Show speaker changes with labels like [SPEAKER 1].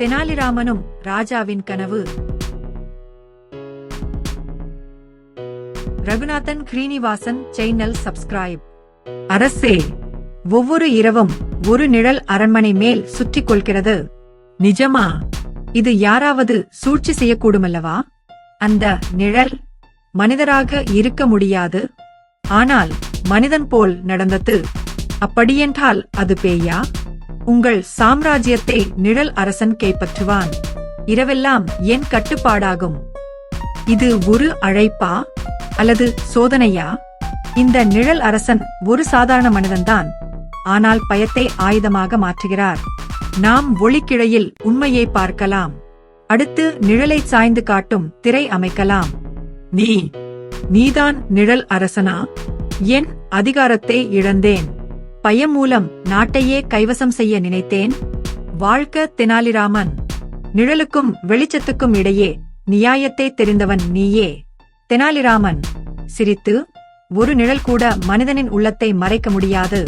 [SPEAKER 1] தெனாலிராமனும் ராஜாவின் கனவு. Raghunathan Srinivasan channel subscribe. அரசே, ஒவ்வொரு இரவும் ஒரு நிழல் அரண்மனை மேல் சுற்றிக் கொள்கிறது. நிஜமா? இது யாராவது சூழ்ச்சி செய்யக்கூடுமல்லவா? அந்த நிழல் மனிதராக இருக்க முடியாது. ஆனால் மனிதன் போல் நடந்தது. அப்படியென்றால் அது பேயா? உங்கள் சாம்ராஜ்யத்தை நிழல் அரசன் கைப்பற்றுவான். இரவெல்லாம் என் கட்டுப்பாடாகும். இது ஒரு அழைப்பா அல்லது சோதனையா? இந்த நிழல் அரசன் ஒரு சாதாரண மனிதன்தான், ஆனால் பயத்தை ஆயுதமாக மாற்றுகிறார். நாம் ஒளிக்கிழையில் உண்மையை பார்க்கலாம். அடுத்து நிழலை சாய்ந்து காட்டும் திரை அமைக்கலாம். நீதான் நிழல் அரசனா? என் அதிகாரத்தை இழந்தேன். பயம் மூலம் நாட்டையே கைவசம் செய்ய நினைத்தேன். வாழ்க தெனாலிராமன்! நிழலுக்கும் வெளிச்சத்துக்கும் இடையே நியாயத்தை தெரிந்தவன் நீயே. தெனாலிராமன் சிரித்து, ஒரு நிழல் கூட மனிதனின் உள்ளத்தை மறைக்க முடியாது.